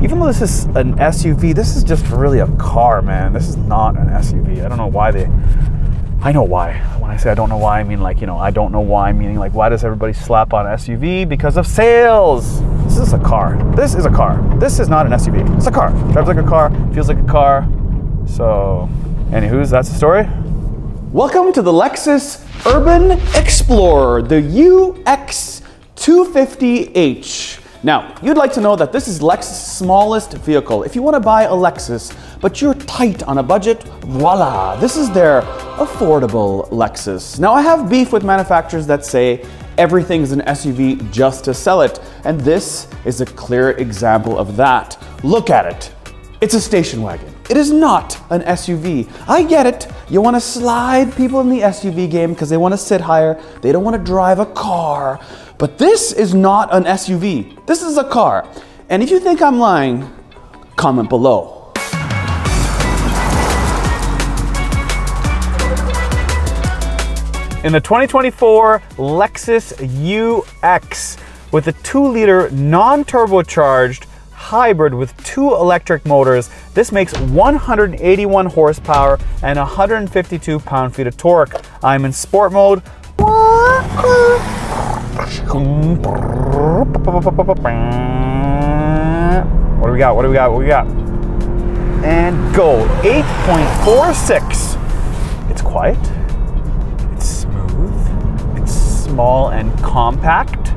Even though this is an SUV, this is just really a car, man. This is not an SUV. I don't know why I know why. When I say I don't know why, I mean like, you know, I don't know why, meaning like, why does everybody slap on SUV? Because of sales. This is a car. This is a car. This is not an SUV. It's a car. Drives like a car, feels like a car. So, anywho's, that's the story. Welcome to the Lexus Urban Explorer, the UX 250h. Now, you'd like to know that this is Lexus' smallest vehicle. If you want to buy a Lexus, but you're tight on a budget, voila, this is their affordable Lexus. Now, I have beef with manufacturers that say everything is an SUV just to sell it, and this is a clear example of that. Look at it. It's a station wagon. It is not an SUV. I get it. You want to slide people in the SUV game because they want to sit higher. They don't want to drive a car. But this is not an SUV. This is a car. And if you think I'm lying, comment below. In the 2024 Lexus UX with a 2-liter non-turbocharged hybrid with 2 electric motors, this makes 181 horsepower and 152 pound-feet of torque. I'm in sport mode. What do we got? What do we got? What do we got? And go. 8.46. It's quiet. It's smooth. It's small and compact.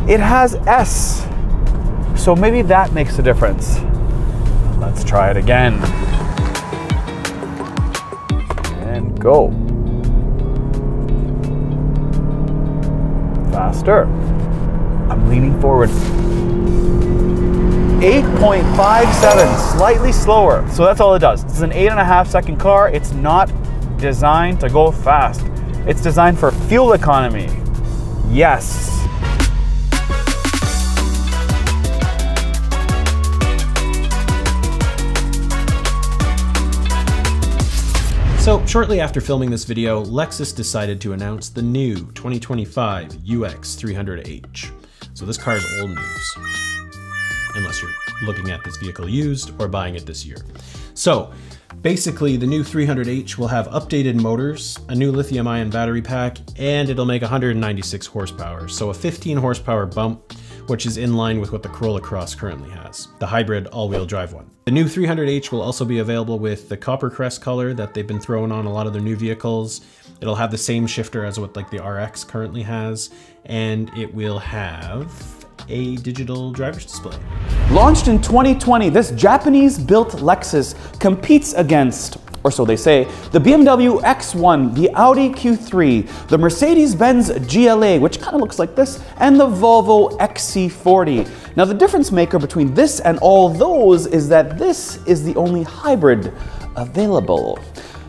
It has S. So maybe that makes a difference. Let's try it again. And go. Faster. I'm leaning forward. 8.57, slightly slower. So that's all it does. This is an 8.5 second car. It's not designed to go fast. It's designed for fuel economy. Yes. So, shortly after filming this video, Lexus decided to announce the new 2025 UX 300h. So this car is old news, unless you're looking at this vehicle used or buying it this year. So, basically the new 300h will have updated motors, a new lithium-ion battery pack, and it'll make 196 horsepower, so a 15 horsepower bump, which is in line with what the Corolla Cross currently has, the hybrid all-wheel drive one. The new 300h will also be available with the copper crest color that they've been throwing on a lot of their new vehicles. It'll have the same shifter as what like the RX currently has, and it will have a digital driver's display. Launched in 2020, this Japanese-built Lexus competes against, or so they say, the BMW X1, the Audi Q3, the Mercedes-Benz GLA, which kind of looks like this, and the Volvo XC40. Now the difference maker between this and all those is that this is the only hybrid available.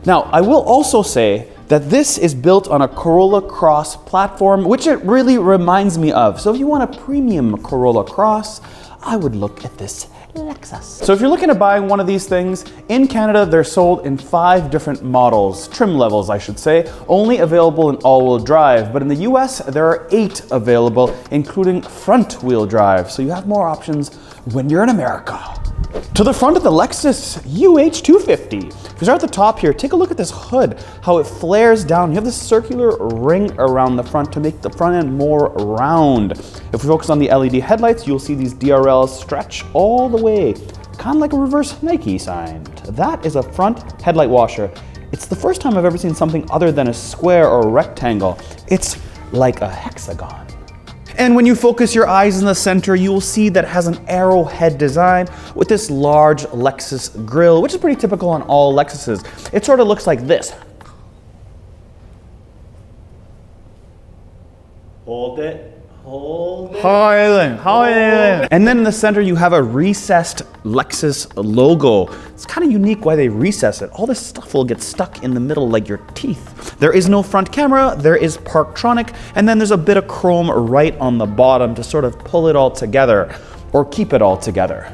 Now I will also say that this is built on a Corolla Cross platform, which it really reminds me of. So if you want a premium Corolla Cross, I would look at this Lexus. So if you're looking at buying one of these things, in Canada they're sold in 5 different models, trim levels I should say, only available in all-wheel drive, but in the US there are 8 available, including front-wheel drive, so you have more options when you're in America. To the front of the Lexus UH250. If you start at the top here, take a look at this hood, how it flares down. You have this circular ring around the front to make the front end more round. If we focus on the LED headlights, you'll see these DRLs stretch all the way, kind of like a reverse Nike sign. That is a front headlight washer. It's the first time I've ever seen something other than a square or a rectangle. It's like a hexagon. And when you focus your eyes in the center, you will see that it has an arrowhead design with this large Lexus grille, which is pretty typical on all Lexuses. It sort of looks like this. Hold it. Hold it. Hold it. And then in the center, you have a recessed Lexus logo. It's kind of unique why they recess it. All this stuff will get stuck in the middle like your teeth. There is no front camera, there is Parktronic, and then there's a bit of chrome right on the bottom to sort of pull it all together or keep it all together.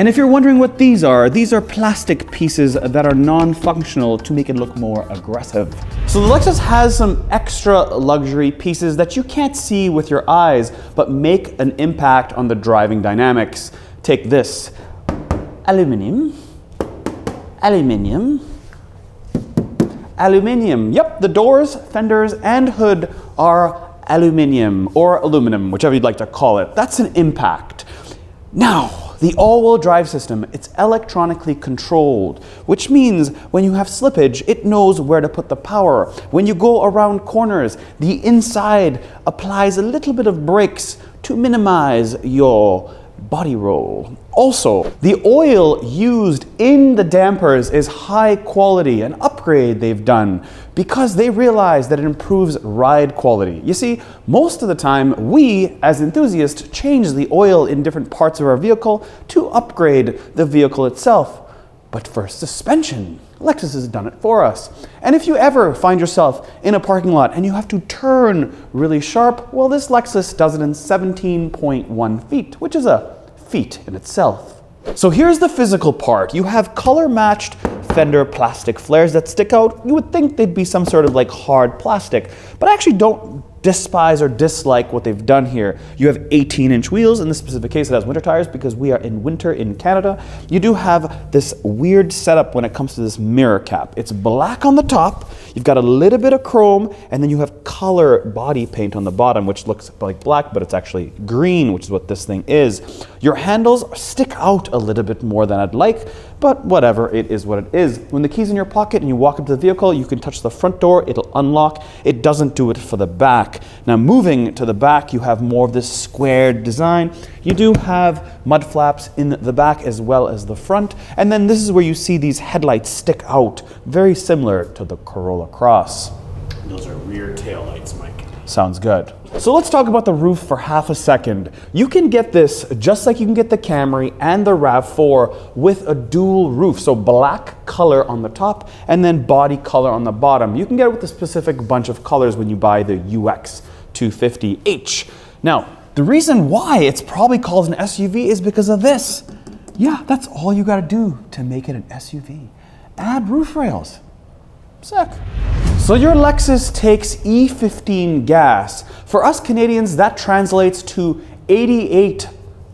And if you're wondering what these are plastic pieces that are non-functional to make it look more aggressive. So the Lexus has some extra luxury pieces that you can't see with your eyes, but make an impact on the driving dynamics. Take this. Aluminium. Aluminium. Aluminium. Yep, the doors, fenders, and hood are aluminium or aluminum, whichever you'd like to call it. That's an impact. Now, the all-wheel drive system, it's electronically controlled, which means when you have slippage, it knows where to put the power. When you go around corners, the inside applies a little bit of brakes to minimize your body roll. Also, the oil used in the dampers is high quality, an upgrade they've done because they realize that it improves ride quality. You see, most of the time, we as enthusiasts change the oil in different parts of our vehicle to upgrade the vehicle itself. But for suspension, Lexus has done it for us. And if you ever find yourself in a parking lot and you have to turn really sharp, well, this Lexus does it in 17.1 feet, which is a feat in itself. So here's the physical part. You have color-matched fender plastic flares that stick out. You would think they'd be some sort of like hard plastic, but I actually don't despise or dislike what they've done here. You have 18-inch wheels. In this specific case, it has winter tires because we are in winter in Canada. You do have this weird setup when it comes to this mirror cap. It's black on the top, you've got a little bit of chrome, and then you have color body paint on the bottom, which looks like black, but it's actually green, which is what this thing is. Your handles stick out a little bit more than I'd like, but whatever, it is what it is. When the key's in your pocket and you walk up to the vehicle, you can touch the front door, it'll unlock. It doesn't do it for the back. Now moving to the back, you have more of this squared design. You do have mud flaps in the back as well as the front. And then this is where you see these headlights stick out, very similar to the Corolla Cross. Those are rear tail lights, Mike. Sounds good. So let's talk about the roof for half a second. You can get this just like you can get the Camry and the RAV4 with a dual roof. So black color on the top and then body color on the bottom. You can get it with a specific bunch of colors when you buy the UX 250H. Now, the reason why it's probably called an SUV is because of this. Yeah, that's all you gotta do to make it an SUV. Add roof rails. Sick. So your Lexus takes E15 gas. For us Canadians, that translates to 88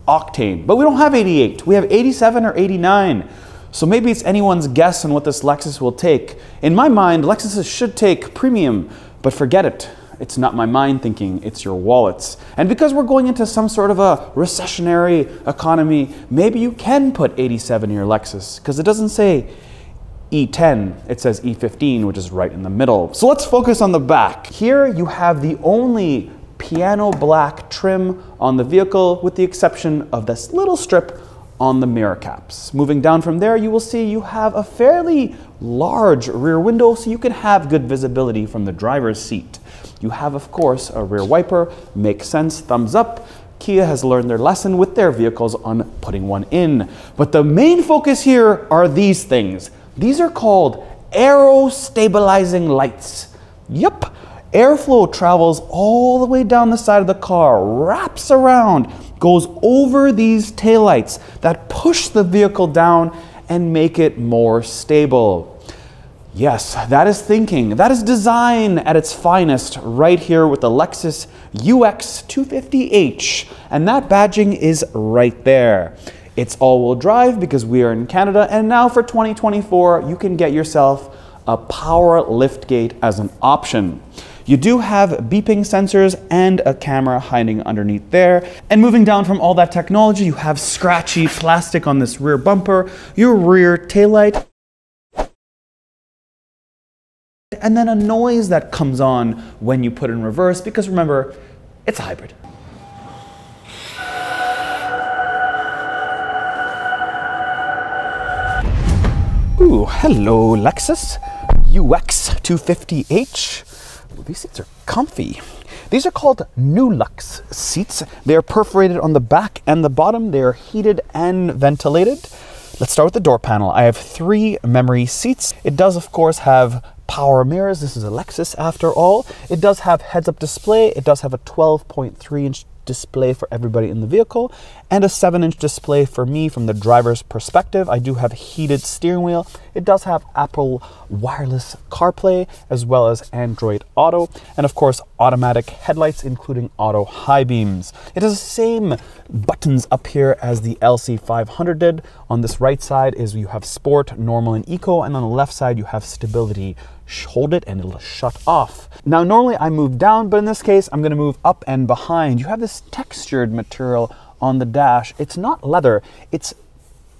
octane, but we don't have 88. We have 87 or 89. So maybe it's anyone's guess on what this Lexus will take. In my mind, Lexuses should take premium, but forget it. It's not my mind thinking, it's your wallets. And because we're going into some sort of a recessionary economy, maybe you can put 87 in your Lexus, because it doesn't say E10, it says E15, which is right in the middle. So let's focus on the back. Here you have the only piano black trim on the vehicle, with the exception of this little strip on the mirror caps. Moving down from there, you will see you have a fairly large rear window, so you can have good visibility from the driver's seat. You have, of course, a rear wiper. Makes sense, thumbs up. Kia has learned their lesson with their vehicles on putting one in. But the main focus here are these things. These are called aero-stabilizing lights. Yep, airflow travels all the way down the side of the car, wraps around, goes over these taillights that push the vehicle down and make it more stable. Yes, that is thinking. That is design at its finest right here with the Lexus UX 250H. And that badging is right there. It's all-wheel drive because we are in Canada, and now for 2024, you can get yourself a power liftgate as an option. You do have beeping sensors and a camera hiding underneath there. And moving down from all that technology, you have scratchy plastic on this rear bumper, your rear taillight, and then a noise that comes on when you put it in reverse, because remember, it's a hybrid. Ooh, hello Lexus UX 250H. Ooh, these seats are comfy. These are called Nulux seats. They are perforated on the back and the bottom. They are heated and ventilated. Let's start with the door panel. I have 3 memory seats. It does, of course, have power mirrors. This is a Lexus after all. It does have heads-up display. It does have a 12.3-inch display for everybody in the vehicle, and a 7-inch display for me from the driver's perspective. I do have heated steering wheel. It does have Apple wireless CarPlay as well as Android Auto, and of course automatic headlights including auto high beams. It has the same buttons up here as the LC500 did. On this right side is you have Sport, Normal, and Eco, and on the left side you have Stability. Hold it and it'll shut off. Now normally I move down, but in this case I'm going to move up and behind. You have this textured material on the dash. It's not leather,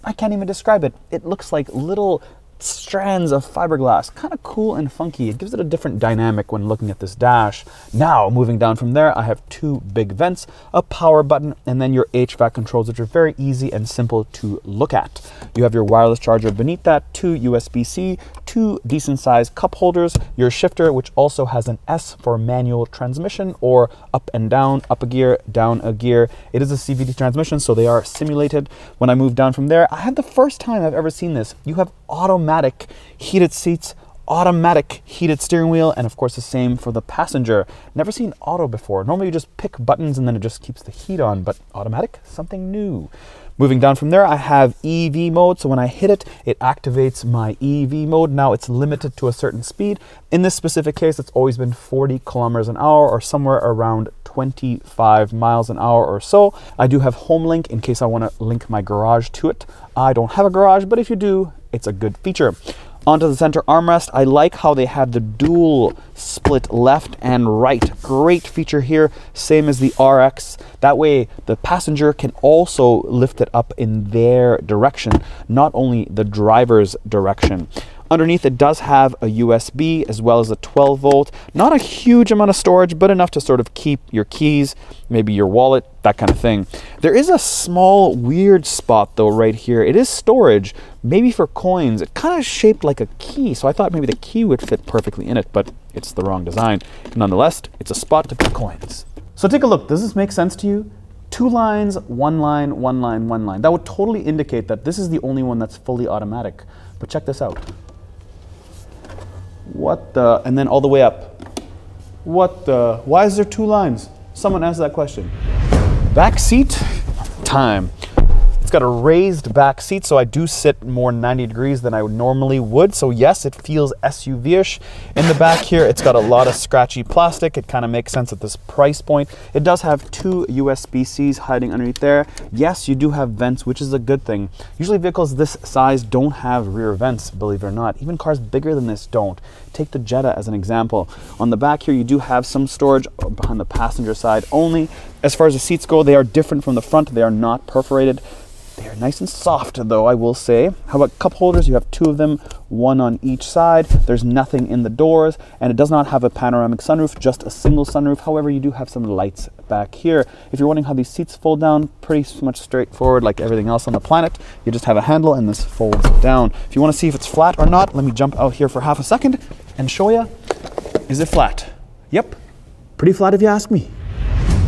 I can't even describe it. It looks like little strands of fiberglass, kind of cool and funky. It gives it a different dynamic when looking at this dash. Now moving down from there, I have 2 big vents, a power button, and then your HVAC controls, which are very easy and simple to look at. You have your wireless charger beneath that, 2 USB-C, 2 decent sized cup holders, your shifter, which also has an S for manual transmission or up and down, up a gear, down a gear. It is a CVT transmission, so they are simulated. When I move down from there, I had the first time I've ever seen this. You have automatic heated seats, automatic heated steering wheel, and of course the same for the passenger. Never seen auto before. Normally you just pick buttons and then it just keeps the heat on, but automatic, something new. Moving down from there, I have EV mode. So when I hit it, it activates my EV mode. Now it's limited to a certain speed. In this specific case, it's always been 40 kilometers an hour or somewhere around 25 miles an hour or so. I do have home link in case I want to link my garage to it. I don't have a garage, but if you do, it's a good feature. Onto the center armrest, I like how they have the dual split left and right. Great feature here, same as the RX. That way the passenger can also lift it up in their direction, not only the driver's direction. Underneath it does have a USB as well as a 12 volt. Not a huge amount of storage, but enough to sort of keep your keys, maybe your wallet, that kind of thing. There is a small weird spot though right here. It is storage, maybe for coins. It kind of shaped like a key, so I thought maybe the key would fit perfectly in it, but it's the wrong design. Nonetheless, it's a spot to put coins. So take a look. Does this make sense to you? 2 lines, 1 line, 1 line, 1 line. That would totally indicate that this is the only one that's fully automatic. But check this out. What the, and then all the way up. What the, why is there 2 lines? Someone answer that question. Back seat time. It's got a raised back seat, so I do sit more 90 degrees than I normally would. So yes, it feels SUV-ish. In the back here, it's got a lot of scratchy plastic. It kind of makes sense at this price point. It does have 2 USB-Cs hiding underneath there. Yes, you do have vents, which is a good thing. Usually vehicles this size don't have rear vents, believe it or not. Even cars bigger than this don't. Take the Jetta as an example. On the back here, you do have some storage behind the passenger side only. As far as the seats go, they are different from the front. They are not perforated. They are nice and soft though, I will say. How about cup holders? You have 2 of them, 1 on each side. There's nothing in the doors, and it does not have a panoramic sunroof, just a single sunroof. However, you do have some lights back here. If you're wondering how these seats fold down, pretty much straightforward like everything else on the planet. You just have a handle and this folds down. If you want to see if it's flat or not, let me jump out here for half a second and show you. Is it flat? Yep, pretty flat if you ask me.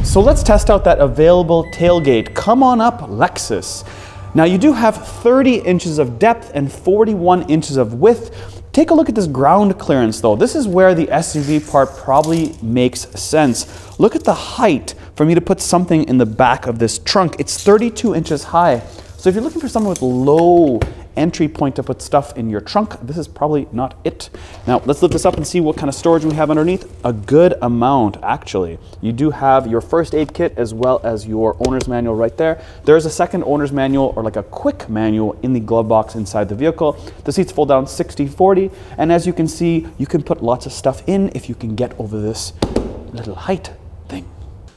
So let's test out that available tailgate. Come on up, Lexus. Now you do have 30 inches of depth and 41 inches of width. Take a look at this ground clearance though. This is where the SUV part probably makes sense. Look at the height for me to put something in the back of this trunk. It's 32 inches high. So if you're looking for someone with low entry point to put stuff in your trunk, this is probably not it. Now let's lift this up and see what kind of storage we have underneath. A good amount, actually. You do have your first aid kit as well as your owner's manual right there. There's a second owner's manual, or like a quick manual, in the glove box inside the vehicle. The seats fold down 60-40, and as you can see, you can put lots of stuff in if you can get over this little height thing.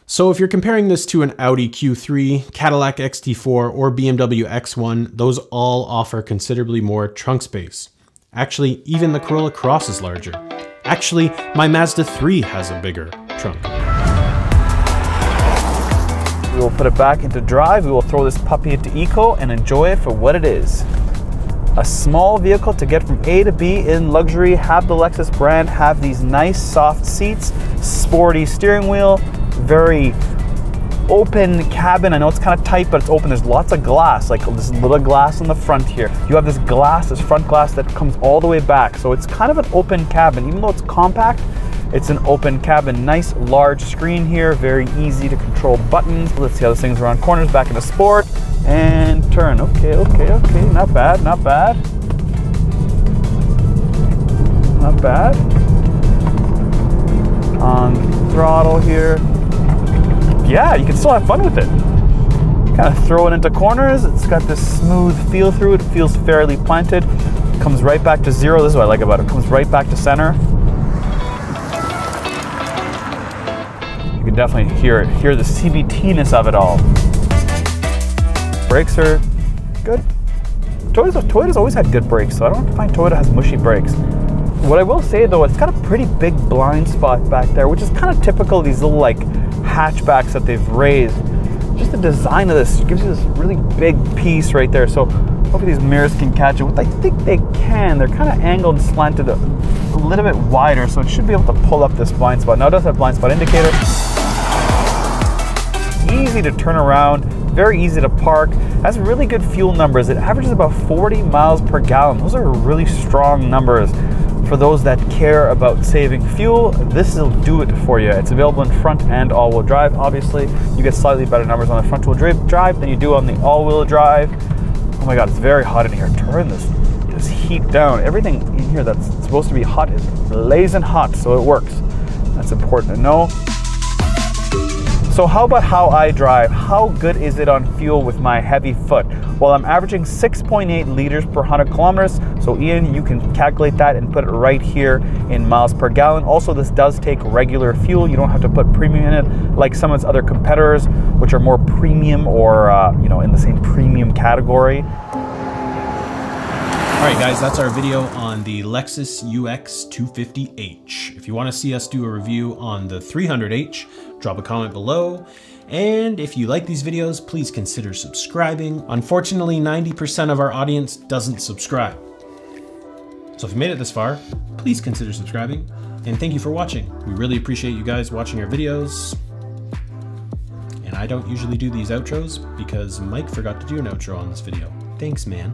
So if you're comparing this to an Audi Q3, Cadillac XT4, or BMW X1, those all offer considerably more trunk space. Actually, even the Corolla Cross is larger. Actually, my Mazda 3 has a bigger trunk. We will put it back into drive. We will throw this puppy into eco and enjoy it for what it is. A small vehicle to get from A to B in luxury. Have the Lexus brand, have these nice soft seats, sporty steering wheel, very open cabin. I know it's kind of tight, but it's open. There's lots of glass, like this little glass on the front here. You have this glass, this front glass that comes all the way back. So it's kind of an open cabin. Even though it's compact, It's an open cabin, nice large screen here, very easy to control buttons. Let's see how this thing's around corners, back into sport, and turn. Okay, not bad, not bad. Not bad. On throttle here. Yeah, you can still have fun with it. Kind of throw it into corners. It's got this smooth feel through it. It feels fairly planted. Comes right back to zero. This is what I like about it. Comes right back to center. You can definitely hear the CVT-ness of it all. Brakes are good. Toyota's always had good brakes, so I don't find Toyota has mushy brakes. What I will say though, it's got a pretty big blind spot back there, which is kind of typical of these little like hatchbacks that they've raised. Just the design of this gives you this really big piece right there. So hopefully these mirrors can catch it. I think they can. They're kind of angled and slanted a little bit wider, so it should be able to pull up this blind spot. Now it does have blind spot indicator. Easy to turn around, very easy to park. It has really good fuel numbers. It averages about 40 miles per gallon. Those are really strong numbers. For those that care about saving fuel, this will do it for you. It's available in front and all-wheel drive. Obviously, you get slightly better numbers on the front-wheel drive than you do on the all-wheel drive. Oh my God, it's very hot in here. Turn this heat down. Everything in here that's supposed to be hot is blazing hot, so it works. That's important to know. So how about how I drive? How good is it on fuel with my heavy foot? Well, I'm averaging 6.8 liters per 100 kilometers. So Ian, you can calculate that and put it right here in miles per gallon. Also, this does take regular fuel. You don't have to put premium in it like some of its other competitors, which are more premium or in the same premium category. All right, guys, that's our video on the Lexus UX 250H. If you want to see us do a review on the 300H, drop a comment below. And if you like these videos, please consider subscribing. Unfortunately, 90% of our audience doesn't subscribe. So if you made it this far, please consider subscribing. And thank you for watching. We really appreciate you guys watching our videos. And I don't usually do these outros because Mike forgot to do an outro on this video. Thanks, man.